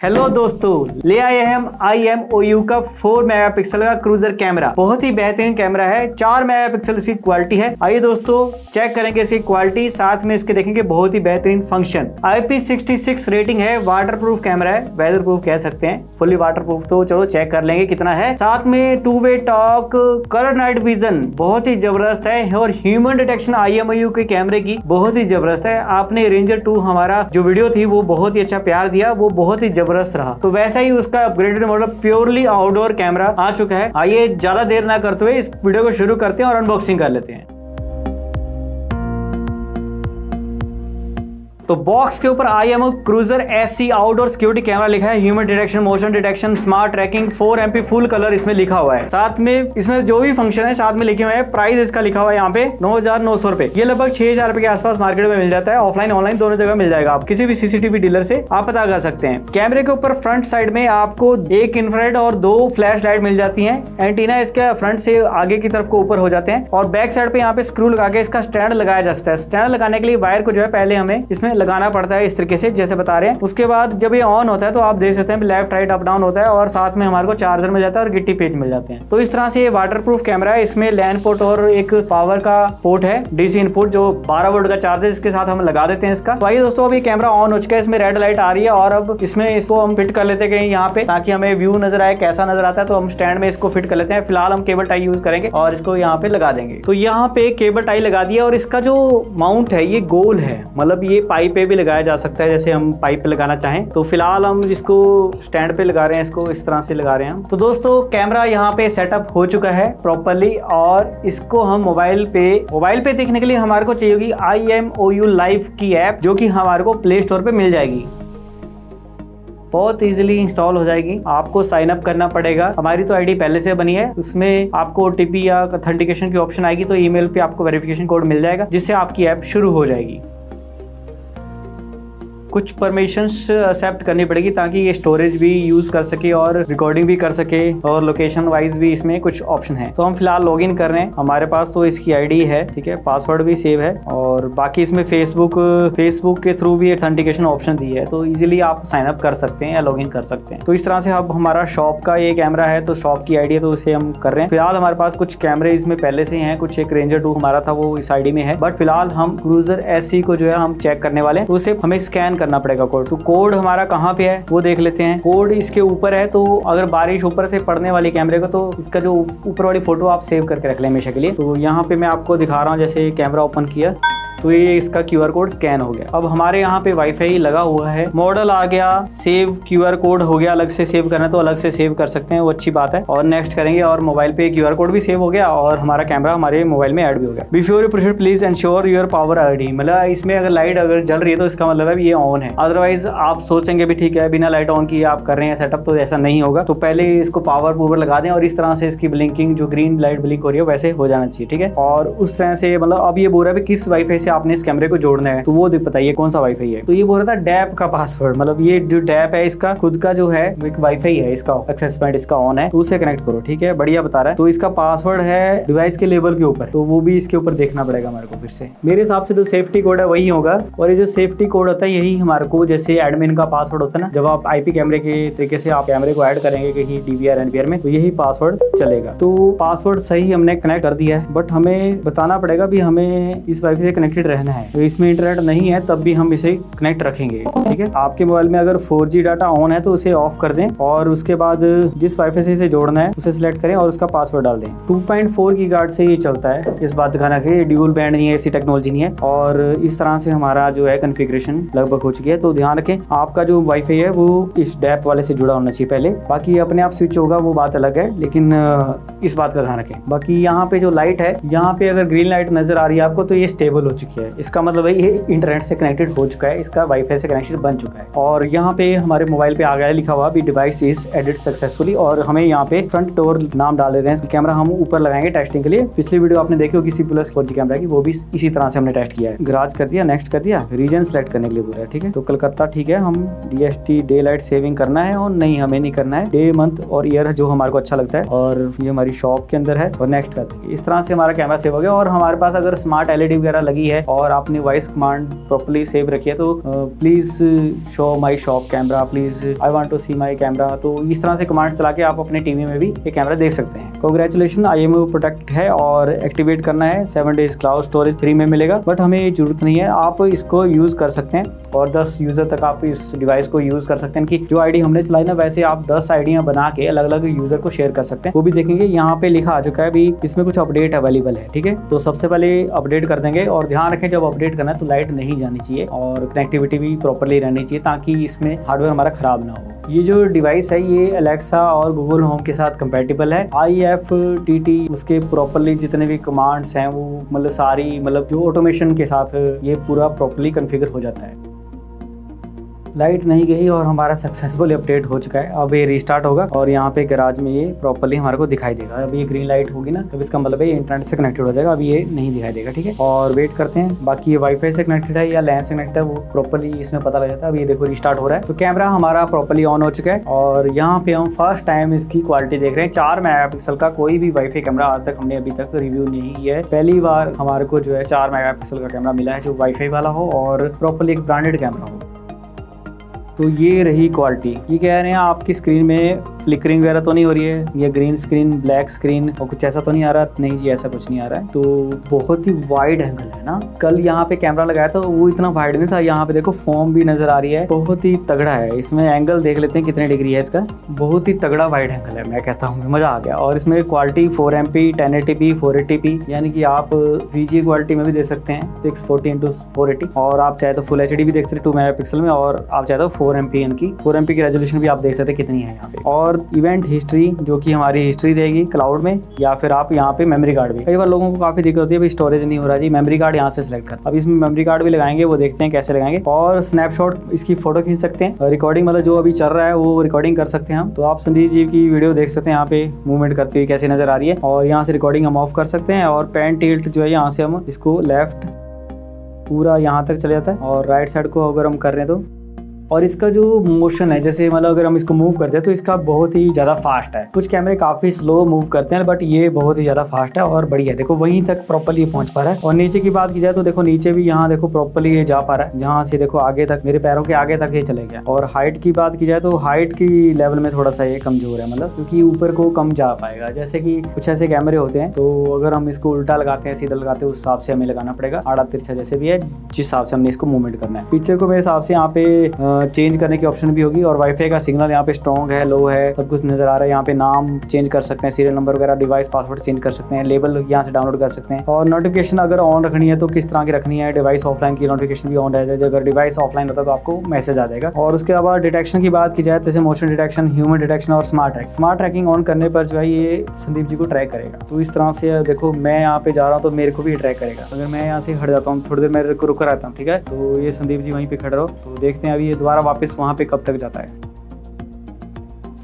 Hello दोस्तों, ले आए हैं हम IMOU का 4 मेगापिक्सल का क्रूजर कैमरा। बहुत ही बेहतरीन कैमरा है, 4 मेगापिक्सल इसकी क्वालिटी है। आइए दोस्तों चेक करेंगे इसकी क्वालिटी, साथ में इसके देखेंगे बहुत ही बेहतरीन फंक्शन। IP66 रेटिंग है, वाटरप्रूफ कैमरा है, वेदर प्रूफ कह सकते हैं, फुली वाटरप्रूफ। तो चलो चेक कर लेंगे कितना है। साथ में two way talk, colour night vision बहुत ही जबरदस्त है, और ह्यूमन डिटेक्शन IMOU के कैमरे की बहुत ही जबरदस्त है। आपने रेंजर 2 हमारा जो वीडियो थी वो बहुत ही अच्छा प्यार दिया, वो बहुत ही जबरदस्त रहा। तो वैसा ही उसका upgraded model purely outdoor camera आ चुका है। आइए ज्यादा देर ना करते हुए इस वीडियो को शुरू करते हैं और अनबॉक्सिंग कर लेते हैं। तो बॉक्स के ऊपर IMOU cruiser SC outdoor security camera लिखा है। Human detection, motion detection, smart tracking, 4 MP full colour इसमें लिखा हुआ है। साथ में इसमें जो भी फंक्शन है साथ में लिखे हुए हैं। प्राइस इसका लिखा हुआ है यहाँ पे 9,900 रुपए। ये लगभग 6,000 रुपए के आसपास मार्केट में मिल जाता है। ऑफलाइन ऑनलाइन दोनों जगह मिल जाएगा। आप किसी भी CCTV डीलर से आप पता कर सकते हैं। कैमरे के ऊपर फ्रंट साइड में आपको एक इंफ्रारेड और 2 फ्लैश लाइट मिल जाती है। एंटीना इसके फ्रंट से आगे की तरफ को ऊपर हो जाते हैं, और बैक साइड पे यहाँ पे स्क्रू लगा के इसका स्टैंड लगाया जा सकता है। स्टैंड लगाने के लिए वायर को जो है पहले हमें इसमें लगाना पड़ता है, तरीके से जैसे बता रहे हैं। उसके बाद जब ये ऑन होता है तो आप देख सकते हैं लेफ्ट राइट अप डाउन होता है, और साथ में हमारे को चार्जर मिल जाता है और गिट्टी पेच मिल जाते हैं। तो इस तरह से ये वाटरप्रूफ कैमरा है। इसमें लैन पोर्ट और एक पावर का पोर्ट है, DC इनपुट, जो 12 वोल्ट का चार्जर इसके साथ हम लगा देते हैं इसका। तो आइए दोस्तों, अब ये कैमरा ऑन हो चुका है, इसमें रेड लाइट आ रही है, और अब इसमें इसको हम फिट कर लेते हैं कहीं यहाँ पे, ताकि हमें व्यू नजर आए कैसा नजर आता है। तो हम स्टैंड में इसको फिट कर लेते हैं। फिलहाल हम केबल टाई यूज करेंगे और इसको यहाँ पे लगा देंगे। तो यहाँ पे केबल टाई लगा दिया, और इसका जो माउंट है ये गोल है, मतलब ये पाइप पे भी लगाया जा सकता है, जैसे हम पाइप पे लगाना चाहें। तो फिलहाल हम इसको स्टैंड पे लगा रहे हैं, इसको इस तरह से लगा रहे हैं हम। तो दोस्तों कैमरा यहाँ पे सेटअप हो चुका है प्रॉपर्ली, और इसको हम मोबाइल पे देखने के लिए हमारे को चाहिए होगी IMOU लाइव की ऐप, जो कि हमारे को प्ले स्टोर पे मिल जाएगी। बहुत इजीली इंस्टॉल हो जाएगी। आपको साइन अप करना पड़ेगा। हमारी तो आईडी पहले से बनी है, उसमें आपको OTP या ऑथेंटिकेशन की ऑप्शन आएगी, तो ईमेल पे आपको वेरिफिकेशन कोड मिल जाएगा, जिससे आपकी ऐप शुरू हो जाएगी। कुछ परमिशंस एक्सेप्ट करनी पड़ेगी ताकि ये स्टोरेज भी यूज कर सके और रिकॉर्डिंग भी कर सके, और लोकेशन वाइज भी इसमें कुछ ऑप्शन है। तो हम फिलहाल लॉगिन कर रहे हैं। हमारे पास तो इसकी आईडी है, ठीक है, पासवर्ड भी सेव है, और बाकी इसमें फेसबुक के थ्रू भी ऑथेंटिकेशन ऑप्शन दी है, तो इजीली आप साइन अप कर सकते हैं या लॉगिन कर सकते हैं। तो इस तरह से अब हमारा शॉप का ये कैमरा है, तो शॉप की आईडी है, तो उसे हम कर रहे हैं। फिलहाल हमारे पास कुछ कैमरे इसमें पहले से हैं, कुछ एक रेंजर 2 हमारा था वो इस आईडी में है, बट फिलहाल हम क्रूजर SC को जो है हम चेक करने वाले हैं। तो उसे हमें स्कैन करना पड़ेगा कोड। तो कोड हमारा कहाँ पे है वो देख लेते हैं। कोड इसके ऊपर है, तो अगर बारिश ऊपर से पड़ने वाली कैमरे को, तो इसका जो ऊपर वाली फोटो आप सेव करके रख लें हमेशा के लिए। तो यहाँ पे मैं आपको दिखा रहा हूँ, जैसे कैमरा ओपन किया तो ये इसका QR कोड स्कैन हो गया। अब हमारे यहाँ पे वाईफाई लगा हुआ है, मॉडल आ गया, सेव QR कोड हो गया। अलग से सेव करना तो अलग से सेव कर सकते हैं, वो अच्छी बात है। और नेक्स्ट करेंगे, और मोबाइल पे QR कोड भी सेव हो गया, और हमारा कैमरा हमारे मोबाइल में ऐड भी हो गया। Before you proceed please ensure your power ID, मतलब इसमें अगर लाइट अगर जल रही है तो इसका मतलब है ये ऑन है। अदरवाइज आप सोचेंगे भी ठीक है बिना लाइट ऑन किए आप कर रहे हैं सेटअप, तो ऐसा नहीं होगा। तो पहले इसको पावर लगा दें, और इस तरह से इसकी ब्लिंकिंग जो ग्रीन लाइट ब्लिंक हो रही है वैसे हो जाना चाहिए, ठीक है। और उस तरह से मतलब अब ये बोल रहा है किस वाईफाई से आपने इस कैमरे को जोड़ना है, तो वो बताइए कौन सा वाईफाई है। तो ये बोल रहा था डैप का पासवर्ड, मतलब ये जो डैप है इसका खुद का जो है एक वाईफाई है, इसका एक्सेस पॉइंट इसका ऑन है, तो उसे कनेक्ट करो, ठीक है, बढ़िया बता रहा है। तो इसका पासवर्ड है डिवाइस के लेबल के ऊपर, तो वो भी इसके ऊपर देखना पड़ेगा हमारे को फिर से। मेरे हिसाब से जो सेफ्टी कोड है वही होगा, और ये जो सेफ्टी कोड होता है यही हमारे को, जैसे एडमिन का पासवर्ड होता है ना, जब आप IP कैमरे के तरीके से आप कैमरे को ऐड करेंगे कहीं DVR NVR में, तो यही पासवर्ड चलेगा। तो पासवर्ड सही हमने कनेक्ट कर दिया है, बट हमें बताना पड़ेगा भी हमें इस वाईफाई से कनेक्टेड रहना है। तो इसमें इंटरनेट नहीं है तब भी हम इसे कनेक्ट रखेंगे, ठीक है। आपके मोबाइल में अगर 4G डाटा ऑन है तो उसे ऑफ कर दें, और उसके बाद जिस वाईफाई से इसे जोड़ना है उसे सिलेक्ट करें और उसका पासवर्ड डाल दें। 2.4 गीगाहर्ट्ज से ये चलता है, इस बात ध्यान रखें, ड्यूल बैंड नहीं है, ऐसी टेक्नोलॉजी नहीं है। और इस तरह से हमारा जो है कॉन्फ़िगरेशन लगभग हो चुकी है। तो ध्यान रखें आपका जो वाईफाई है वो इस डैप वाले से जुड़ा होना चाहिए पहले, बाकी अपने आप स्विच होगा वो बात अलग है, लेकिन इस बात का ध्यान रखें। बाकी यहाँ पे जो लाइट है, यहाँ पे अगर ग्रीन लाइट नजर आ रही है आपको, तो ये स्टेबल हो चुकी है, इसका मतलब है ये इंटरनेट से कनेक्टेड हो चुका है, इसका वाईफाई से कनेक्शन बन चुका है। और यहाँ पे हमारे मोबाइल पे आ गया लिखा हुआ भी डिवाइस इज एडिट सक्सेसफुली, और हमें यहाँ पे फ्रंट डोर नाम डाल देते हैं। कैमरा हम ऊपर लगाएंगे टेस्टिंग के लिए। पिछली वीडियो आपने देखी होगी C+ 4G कैमरा की, वो भी इसी तरह से हमने टेस्ट किया है। गराज कर दिया, नेक्स्ट कर दिया, रीजन सेलेक्ट करने के लिए बोल रहा है, ठीक है। तो कलकत्ता ठीक है, हम DST डे लाइट सेविंग करना है, और नहीं हमें नहीं करना है, डे मंथ और ईयर जो हमारे को अच्छा लगता है, और ये हमारी शॉप के अंदर है, और नेक्स्ट कर देंगे। इस तरह से हमारा कैमरा सेव हो गया। और हमारे पास अगर स्मार्ट LED वगैरह लगी है है और आपने वॉइस कमांड प्रॉपर्ली सेव रखी है तो please show my shop camera, please I want to see my camera, तो इस तरह से कमांड चला के आप अपने टीवी में भी ये कैमरा देख सकते हैं। कांग्रेचुलेशन, IMU प्रोटेक्ट है और एक्टिवेट करना है। 7 डेज क्लाउड स्टोरेज फ्री में मिलेगा, बट हमें जरूरत नहीं है, आप इसको यूज कर सकते हैं और 10 यूजर तक आप इस डिवाइस को यूज कर सकते हैं कि जो आईडी हमने चलाई ना वैसे आप 10 आईडियां बना के अलग अलग यूजर को शेयर कर सकते हैं। वो भी देखेंगे यहाँ पे लिखा आ चुका है, अभी इसमें कुछ अपडेट अवेलेबल है। ठीक है, तो सबसे पहले अपडेट कर देंगे और ध्यान रखें जब अपडेट करना है तो लाइट नहीं जानी चाहिए और कनेक्टिविटी भी प्रॉपर्ली रहनी चाहिए ताकि इसमें हार्डवेयर हमारा खराब ना हो। ये जो डिवाइस है ये अलेक्सा और गूगल होम के साथ कंपैटिबल है। IFTT उसके प्रॉपर्ली जितने भी कमांड्स हैं वो मतलब सारी मतलब जो ऑटोमेशन के साथ ये पूरा प्रॉपर्ली कॉन्फ़िगर हो जाता है। लाइट नहीं गई और हमारा सक्सेसफुल अपडेट हो चुका है। अब ये रिस्टार्ट होगा और यहाँ पे गैराज में ये प्रॉपर्ली हमारे को दिखाई देगा। अब ये ग्रीन लाइट होगी ना तब इसका मतलब है ये इंटरनेट से कनेक्टेड हो जाएगा। अब ये नहीं दिखाई देगा। ठीक है, और वेट करते हैं बाकी ये वाईफाई से कनेक्टेड है या लैन से कनेक्टेड है वो प्रॉपर्ली इसमें पता लग जाता है। अब ये देखो रिस्टार्ट हो रहा है तो कैमरा हमारा प्रॉपर्ली ऑन हो चुका है और यहाँ पे हम फर्स्ट टाइम इसकी क्वालिटी देख रहे हैं। 4 मेगापिक्सल का कोई भी वाईफाई कैमरा आज तक हमने अभी तक रिव्यू नहीं किया है। पहली बार हमारे को जो है 4 मेगापिक्सल का कैमरा मिला है जो वाईफाई वाला हो और प्रॉपर्ली एक ब्रांडेड कैमरा हो। तो ये रही क्वालिटी। ये कह रहे हैं आपकी स्क्रीन में फ्लिकरिंग वगैरह तो नहीं हो रही है, ये ग्रीन स्क्रीन ब्लैक स्क्रीन और कुछ ऐसा तो नहीं आ रहा? नहीं जी, ऐसा कुछ नहीं आ रहा है। तो बहुत ही वाइड एंगल है ना। कल यहाँ पे कैमरा लगाया था वो इतना वाइड नहीं था। यहाँ पे देखो फोम भी नजर आ रही है, बहुत ही तगड़ा है। इसमें एंगल देख लेते हैं कितने डिग्री है इसका, बहुत ही तगड़ा वाइड एंगल है। मैं कहता हूँ मजा आ गया। और इसमें क्वालिटी 4MP 1080p 480p यानी कि आप VGA क्वालिटी में भी दे सकते हैं 640x480 और आप चाहे तो फुल HD भी देख सकते हैं 2 मेगापिक्सल में और आप चाहे तो 4MP की रेजोल्यूशन भी आप देख सकते हैं कितनी है यहाँ पे। और इवेंट हिस्ट्री जो कि हमारी हिस्ट्री रहेगी क्लाउड में या फिर आप यहाँ पे मेमोरी कार्ड भी। कई बार लोगों को काफी दिक्कत होती है भाई स्टोरेज नहीं हो रहा जी, मेमोरी कार्ड यहाँ से सिलेक्ट कर। अब इसमें मेमोरी कार्ड भी लगाएंगे, वो देखते हैं कैसे लगाएंगे। और स्नैपशॉट इसकी फोटो खींच सकते हैं, रिकॉर्डिंग मतलब जो अभी चल रहा है वो रिकॉर्डिंग कर सकते हैं हम। तो आप संदीप जी की वीडियो देख सकते हैं यहाँ पे मूवमेंट करती हुई कैसे नजर आ रही है और यहाँ से रिकॉर्डिंग हम ऑफ कर सकते हैं। और पेन टिल्ट जो है यहाँ से हम इसको लेफ्ट पूरा यहाँ तक चले जाता है और राइट साइड को अगर हम कर रहे हैं तो। और इसका जो मोशन है जैसे मतलब अगर हम इसको मूव करते हैं तो इसका बहुत ही ज़्यादा फास्ट है। कुछ कैमरे काफ़ी स्लो मूव करते हैं बट ये बहुत ही ज़्यादा फास्ट है और बढ़िया। देखो वहीं तक प्रॉपर्ली पहुंच पा रहा है। और नीचे की बात की जाए तो देखो नीचे भी यहाँ देखो प्रॉपर्ली ये जा पा रहा है, जहाँ से देखो आगे तक मेरे पैरों के आगे तक ये चले गया। और हाइट की बात की जाए तो हाइट की लेवल में थोड़ा सा ये कमजोर है, मतलब क्योंकि ऊपर को कम जा पाएगा। जैसे कि कुछ ऐसे कैमरे होते हैं तो अगर हम इसको उल्टा लगाते हैं सीधा लगाते हैं उस हिसाब से हमें लगाना पड़ेगा, आड़ा तिरछा जैसे भी है जिस हिसाब से हमने इसको मूवमेंट करना है। पिक्चर को मेरे हिसाब से यहाँ पे चेंज करने की ऑप्शन भी होगी और वाईफाई का सिग्नल यहाँ पे स्ट्रॉन्ग है लो है सब कुछ नजर आ रहा है। यहाँ पे नाम चेंज कर सकते हैं, सीरियल नंबर वगैरह, डिवाइस पासवर्ड चेंज कर सकते हैं, लेबल यहाँ से डाउनलोड कर सकते हैं। और नोटिफिकेशन अगर ऑन रखनी है तो किस तरह की रखनी है, डिवाइस ऑफलाइन की नोटिफिकेशन भी ऑन रह जाए। अगर डिवाइस ऑफलाइन होता है तो आपको मैसेज आ जाएगा। और उसके अलावा डिटेक्शन की बात की जाए तो जैसे मोशन डिटेक्शन, ह्यूमन डिटेक्शन और स्मार्ट ट्रैकिंग ऑन करने पर जो है ये संदीप जी को ट्रैक करेगा। तो इस तरह से देखो मैं यहाँ पे जा रहा हूँ तो मेरे को भी ट्रैक करेगा। अगर मैं यहाँ से हट जाता हूँ थोड़ी देर मैं रुका रहता हूँ, ठीक है, तो ये संदीप जी वहीं पे खड़े रहो। तो देखते हैं अभी ये दोबारा वापस वहाँ पे कब तक जाता है।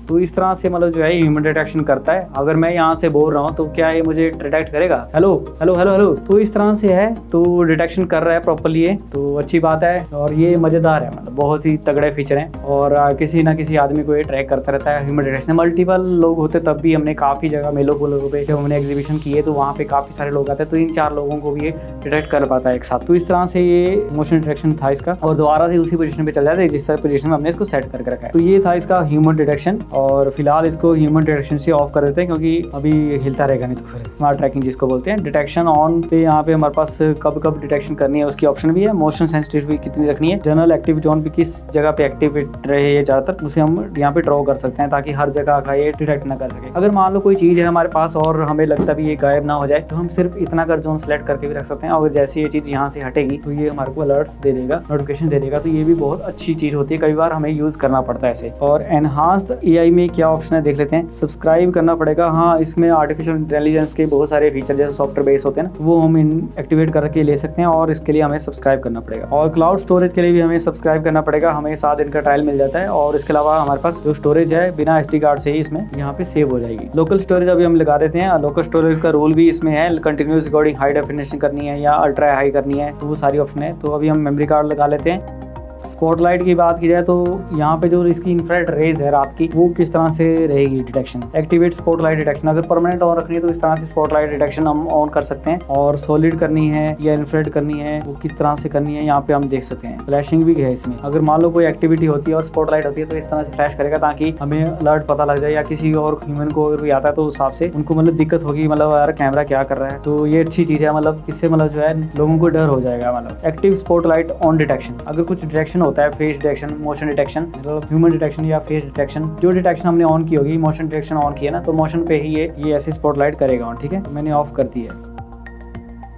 तो इस तरह से मतलब जो है ह्यूमन डिटेक्शन करता है। अगर मैं यहाँ से बोल रहा हूँ तो क्या ये मुझे डिटेक्ट करेगा, हेलो हेलो हेलो हेलो, तो इस तरह से है तो डिटेक्शन कर रहा है प्रॉपर्ली ये, तो अच्छी बात है। और ये मजेदार है, मतलब बहुत ही तगड़े फीचर हैं और किसी ना किसी आदमी को ये ट्रैक करता रहता है। ह्यूमन डिटेक्शन मल्टीपल लोग होते तब भी हमने काफी जगह मेलों पे जब हमने एग्जीबिशन किए तो वहाँ पे काफी सारे लोग आते हैं तो इन 4 लोगों को भी ये डिटेक्ट कर पाता है एक साथ। तो इस तरह से ये मोशन डिटेक्शन था इसका और दोबारा से उसी पोजीशन पे चल जाता है जिस पोजीशन में हमने इसको सेट करके रखा है। तो ये था इसका ह्यूमन डिटेक्शन और फिलहाल इसको ह्यूमन डिटेक्शन से ऑफ कर देते हैं क्योंकि अभी हिलता रहेगा नहीं तो फिर स्मार्ट ट्रैकिंग जिसको बोलते हैं। डिटेक्शन ऑन पे यहाँ पे हमारे पास कब कब डिटेक्शन करनी है उसकी ऑप्शन भी है। मोशन सेंसिटिविटी कितनी रखनी है, जनरल एक्टिविटी ऑन पे किस जगह पे एक्टिव रहे ये ज्यादातर उसे हम यहाँ पे ड्रॉ कर सकते हैं ताकि हर जगह का ये डिटेक्ट ना कर सके। अगर मान लो कोई चीज है हमारे पास और हमें लगता भी ये गायब ना हो जाए तो हम सिर्फ इतना कर जोन सेलेक्ट करके भी रख सकते हैं और जैसे ये चीज यहाँ से हटेगी तो ये हमारे को अलर्ट्स दे देगा, नोटिफिकेशन दे देगा। तो ये भी बहुत अच्छी चीज होती है, कई बार हमें यूज करना पड़ता है ऐसे। और एनहांस्ड AI में क्या ऑप्शन है देख लेते हैं। सब्सक्राइब करना पड़ेगा। हाँ, इसमें आर्टिफिशियल इंटेलिजेंस के बहुत सारे फीचर जैसे सॉफ्टवेयर बेस होते हैं ना, वो हम एक्टिवेट करके ले सकते हैं और इसके लिए हमें सब्सक्राइब करना पड़ेगा। और क्लाउड स्टोरेज के लिए भी हमें सब्सक्राइब करना पड़ेगा, हमें 7 दिन का ट्रायल मिल जाता है। और इसके अलावा हमारे पास जो स्टोरेज है बिना SD कार्ड से ही इसमें यहाँ पे सेव हो जाएगी। लोकल स्टोरेज अभी हम लगा देते हैं। लोकल स्टोरेज का रूल भी इसमें है, कंटिन्यूस रिकॉर्डिंग हाई डेफिनेशन करनी है या अल्ट्रा हाई करनी है तो वो सारी ऑप्शन है। तो अभी हम मेमोरी कार्ड लगा लेते हैं। स्पॉटलाइट की बात की जाए तो यहाँ पे जो इसकी इंफ्रारेड रेज है रात की, वो किस तरह से रहेगी डिटेक्शन। एक्टिवेट स्पॉटलाइट डिटेक्शन, अगर परमानेंट ऑन रखनी है तो इस तरह से स्पॉटलाइट डिटेक्शन हम ऑन कर सकते हैं, और सॉलिड करनी है या इंफ्रारेड करनी है वो किस तरह से करनी है यहाँ पे हम देख सकते हैं। फ्लैशिंग भी है इसमें, अगर मान लो कोई एक्टिविटी होती है और स्पॉटलाइट होती है तो इस तरह से फ्लैश करेगा ताकि हमें अलर्ट पता लग जाए, या किसी और ह्यूमन को अगर कोई आता है तो उस हिसाब से उनको मतलब दिक्कत होगी, मतलब यार कैमरा क्या कर रहा है। तो ये अच्छी चीज है, मतलब इससे मतलब जो है लोगों को डर हो जाएगा। मतलब एक्टिव स्पॉटलाइट ऑन डिटेक्शन, अगर कुछ डिटेक्शन होता है, फेस डिटेक्शन, मोशन डिटेक्शन, मतलब ह्यूमन डिटेक्शन या फेस डिटेक्शन, जो डिटेक्शन हमने ऑन की होगी, मोशन डिटेक्शन ऑन किया ना, तो मोशन पे ही ये ऐसे स्पॉटलाइट करेगा ऑन। ठीक है, मैंने ऑफ कर दी है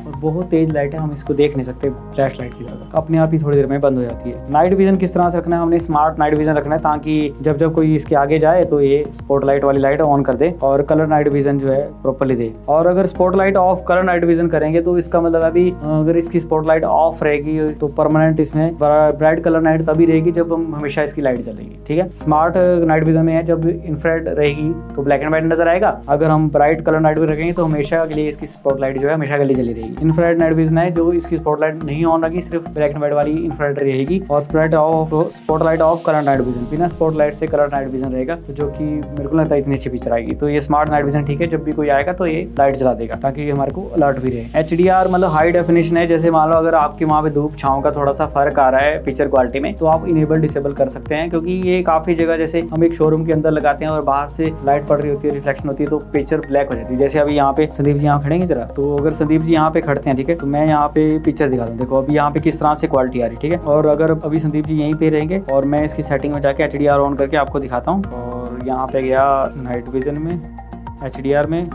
और बहुत तेज लाइट है, हम इसको देख नहीं सकते फ्लैश लाइट की तरह, अपने आप ही थोड़ी देर में बंद हो जाती है। नाइट विजन किस तरह से रखना है, हमने स्मार्ट नाइट विजन रखना है ताकि जब जब कोई इसके आगे जाए तो ये स्पॉटलाइट वाली लाइट ऑन कर दे और कलर नाइट विजन जो है प्रॉपर्ली दे। और अगर spotlight of colour night vision करेंगे तो इसका मतलब अभी अगर इसकी स्पॉटलाइट ऑफ रहेगी तो परमानेंट इसमें ब्राइट कलर नाइट तभी रहेगी जब हम हमेशा इसकी लाइट जलेगी। ठीक है, स्मार्ट नाइट विजन में है जब इंफ्रारेड रहेगी तो ब्लैक एंड व्हाइट नजर आएगा, अगर हम ब्राइट कलर नाइट विजन रखेंगे तो हमेशा के लिए इसकी स्पॉटलाइट जो है हमेशा के लिए जली रहेगी। इंफ्रारेड नाइट विजन है जो इसकी स्पॉटलाइट नहीं ऑन रखी, सिर्फ ब्लैक एंड व्हाइट वाली इंफ्रारेड रहेगी, और spotlight of colour night vision, बिना स्पॉटलाइट से कलर नाइट विजन रहेगा, तो जो कि मेरे को लगता है इतनी अच्छी पिक्चर आएगी। तो ये स्मार्ट नाइट विजन ठीक है, जब भी कोई आएगा तो ये लाइट जला देगा ताकि हमारे को अलर्ट भी रहे। HDR मतलब हाई डेफिनेशन है, जैसे मान लो अगर आपके वहाँ पे धूप छांव का थोड़ा सा फर्क आ रहा है पिक्चर क्वालिटी में तो आप इनेबल डिसेबल कर सकते हैं, क्योंकि ये काफी जगह जैसे हम एक शोरूम के अंदर लगाते हैं और बाहर से लाइट पड़ रही होती है, रिफ्लेक्शन होती है तो पिक्चर ब्लैक हो जाती है। जैसे अभी यहाँ पे संदीप जी यहाँ खड़ेंगे जरा, तो अगर संदीप जी यहाँ पे खड़ते हैं, ठीक है, तो मैं यहाँ पे पिक्चर दिखा दूँ, देखो अभी यहाँ पे किस तरह से क्वालिटी आ रही है। ठीक है, और अगर अभी संदीप जी यहीं पे रहेंगे और मैं इसकी सेटिंग में जाके HDR ऑन करके आपको दिखाता हूँ, और यहाँ पे गया नाइट विजन में, HDR में,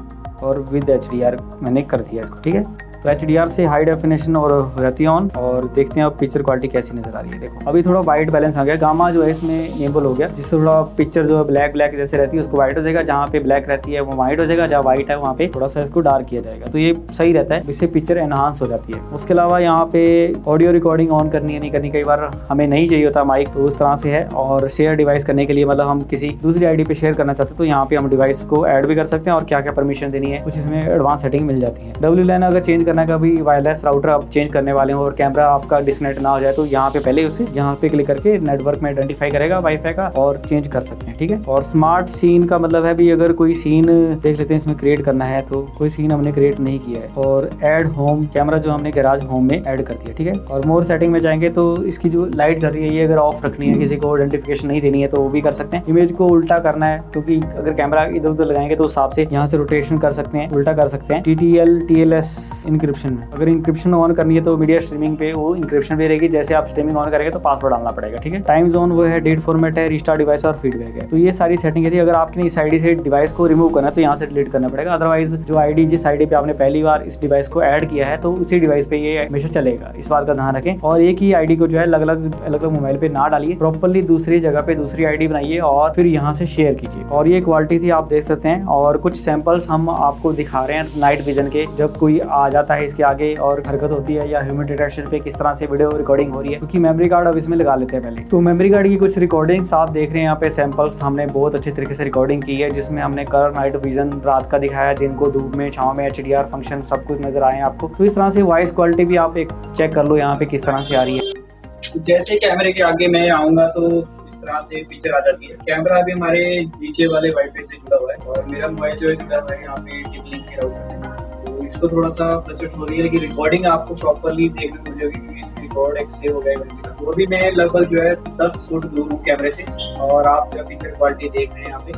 और विद HDR मैंने कर दिया इसको। ठीक है, तो HDR से हाई डेफिनेशन और हो जाती है ऑन, और देखते हैं अब पिक्चर क्वालिटी कैसी नजर आ रही है। देखो अभी थोड़ा वाइट बैलेंस आ गया, गामा जो है इसमें इनेबल हो गया, जिससे थोड़ा पिक्चर जो है ब्लैक जैसे रहती है उसको व्हाइट हो जाएगा, जहाँ पे ब्लैक रहती है वो व्हाइट हो जाएगा, जहाँ व्हाइट है वहाँ पे थोड़ा सा इसको डार्क किया जाएगा, तो ये सही रहता है, इससे पिक्चर एनहांस हो जाती है। उसके अलावा यहाँ पे ऑडियो रिकॉर्डिंग ऑन करनी है नहीं करनी, कई बार हमें नहीं चाहिए होता माइक, तो उस तरह से है। और शेयर डिवाइस करने के लिए मतलब हम किसी दूसरी आईडी पे शेयर करना चाहते हैं तो यहाँ पे हम डिवाइस को ऐड भी कर सकते हैं और क्या क्या परमिशन देनी है कुछ इसमें एडवांस सेटिंग मिल जाती है। WLAN अगर चेंज करना है, कभी वायरलेस राउटर आप चेंज करने वाले हो और कैमरा आपका डिस्कनेक्ट ना हो जाए तो यहाँ पे पहले उसे यहाँ पे क्लिक करके नेटवर्क में आइडेंटिफाई करेगा वाईफाई का और चेंज कर सकते हैं। ठीक है, और स्मार्ट सीन का मतलब है भी अगर कोई सीन देख लेते हैं इसमें क्रिएट करना है, तो कोई सीन हमने क्रिएट नहीं किया है, और ऐड होम कैमरा जो हमने गैराज होम में ऐड कर दिया। ठीक है, और मोर सेटिंग में जाएंगे तो इसकी जो लाइट जल रही है ये अगर ऑफ रखनी है, किसी को आइडेंटिफिकेशन नहीं देनी है तो वो भी कर सकते हैं। इमेज को उल्टा करना है, क्योंकि अगर कैमरा इधर उधर लगाएंगे तो उस हिसाब से यहाँ से रोटेशन कर सकते हैं, उल्टा कर सकते हैं। TTL TLS इंक्रिप्शन में अगर इंक्रिप्शन ऑन करनी है तो मीडिया स्ट्रीमिंग पे वो इंक्रिप्शन भी रहेगी, जैसे आप स्ट्रीमिंग ऑन करेंगे तो पासवर्ड डालना पड़ेगा। ठीक है, टाइम जोन वो है, डेट फॉर्मेट है, रिस्टार्ट डिवाइस और फीडबैक है। तो ये सारी सेटिंग है। अगर आपने इस आईडी से डिवाइस को रिमूव करना है तो यहाँ से डिलीट करना पड़ेगा, अदरवाइज जो आईडी जिस आईडी पे आपने पहली बार इस डिवाइस को ऐड किया है तो उसी डिवाइस पे ये हमेशा चलेगा, इस बात का ध्यान रखें। और एक ही आईडी को जो है अलग अलग मोबाइल पे ना डालिए, प्रॉपर्ली दूसरी जगह पे दूसरी आईडी बनाइए और फिर यहाँ से शेयर कीजिए। और ये क्वालिटी थी, आप देख सकते हैं। और कुछ सैंपल्स हम आपको दिखा रहे हैं नाइट विजन के, जब कोई आ जाता है इसके आगे और हरकत होती है, या ह्यूमन डिटेक्शन पे किस तरह से वीडियो रिकॉर्डिंग हो रही है, क्योंकि मेमोरी कार्ड अब इसमें लगा लेते हैं पहले। तो मेमोरी कार्ड की कुछ रिकॉर्डिंग्स आप देख रहे हैं यहाँ पे, सैंपल्स हमने बहुत अच्छे तरीके से रिकॉर्डिंग की है, जिसमें हमने कलर नाइट विजन रात का दिखाया, दिन को धूप में छांव में, HDR फंक्शन सब कुछ नजर आए आपको। तो इस तरह से वॉइस क्वालिटी भी आप एक चेक कर लो यहाँ पे किस तरह से आ रही है। जैसे कैमरे के आगे मैं आऊंगा तो इस तरह से पिक्चर आ जाती है। कैमरा अभी हमारे नीचे वाले वाईफाई से जुड़ा हुआ है और मेरा मोबाइल जो है जुड़ा हुआ है यहाँ पे टिकलिंग के राउटर से, तो इसको थोड़ा सा फ्लक्चुएट हो रही है, लेकिन रिकॉर्डिंग आपको प्रॉपर्ली देखने को मिलेगी क्योंकि रिकॉर्ड एक सेव हो गया। वो भी मैं लगभग जो है 10 फुट दूर हूँ कैमरे से, और आप जो पिक्चर क्वालिटी देख रहे हैं यहाँ पे।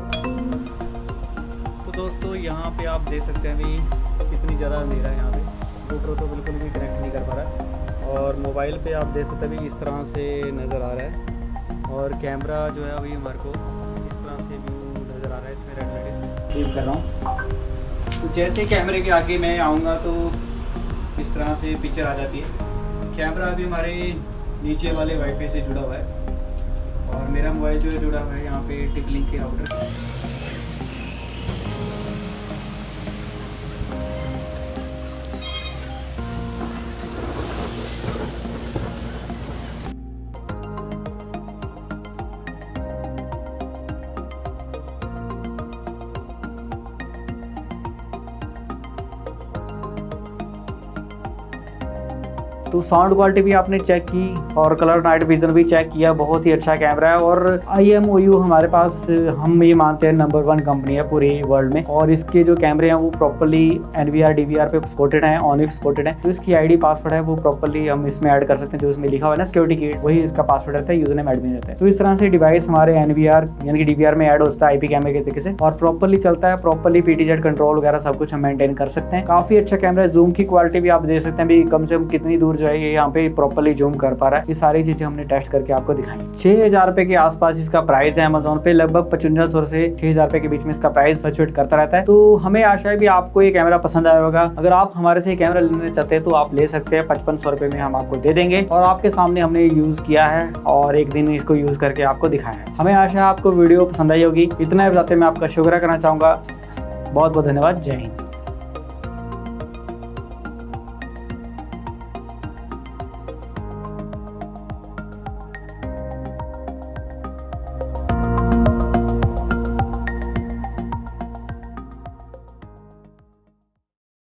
तो दोस्तों यहाँ पे आप देख सकते हैं अभी कितनी ज़्यादा अंधेरा है यहाँ पे, GoPro तो बिल्कुल भी कनेक्ट नहीं कर पा रहा है, और मोबाइल पे आप देख सकते हैं अभी इस तरह से नज़र आ रहा है, और कैमरा जो है अभी हमारे को इस तरह से व्यू नज़र आ रहा है, इसमें रेड लाइट सेव कर रहा हूँ। तो जैसे कैमरे के आगे मैं आऊँगा तो इस तरह से पिक्चर आ जाती है। कैमरा अभी हमारे नीचे वाले वाईफाई से जुड़ा हुआ है, और मेरा मोबाइल जो है जुड़ा हुआ है यहाँ पे टिकलिंग के राउटर से। तो साउंड क्वालिटी भी आपने चेक की और कलर नाइट विजन भी चेक किया, बहुत ही अच्छा कैमरा है। और IMOU हमारे पास, हम ये मानते हैं नंबर 1 कंपनी है पूरे वर्ल्ड में। और इसके जो कैमरे हैं वो प्रॉपर्ली NVR DVR पे सपोर्टेड है, ऑन सपोर्टेड है। तो इसकी ID पासवर्ड है वो प्रॉपर्ली हम इसमें ऐड कर सकते हैं, जो इसमें लिखा हुआ है ना सिक्योरिटी की, वही इसका पासवर्ड रहता है, यूजर नेम एडमिन रहता है। तो इस तरह से डिवाइस हमारे NVR यानी कि DVR में ऐड होता है IP कैमरे के तरीके से और प्रॉपर्ली चलता है, प्रॉपर्ली PTZ कंट्रोल वगैरह सब कुछ हम मेंटेन कर सकते हैं। काफी अच्छा कैमरा है। जूम की क्वालिटी भी आप देख सकते हैं, भी कम से कम कितनी दूर जो है ये यहाँ पे प्रॉपर्ली जूम कर पा रहा है। ये सारी चीजें हमने टेस्ट करके आपको दिखाई। 6000 रुपए के आसपास इसका प्राइस है अमेजोन पे, लगभग 5500 से 6000 रुपए के बीच में इसका प्राइस फ्लक्चुएट करता रहता है। तो हमें आशा है भी आपको ये कैमरा पसंद आया होगा। अगर आप हमारे से कैमरा लेना चाहते हैं तो आप ले सकते हैं, 5500 रुपए में हम आपको दे देंगे और आपके सामने हमने यूज किया है और एक दिन इसको यूज करके आपको दिखाया है। हमें आशा है आपको वीडियो पसंद आई होगी। इतना बताते मैं आपका शुक्रिया करना चाहूंगा। बहुत बहुत धन्यवाद। जय हिंद।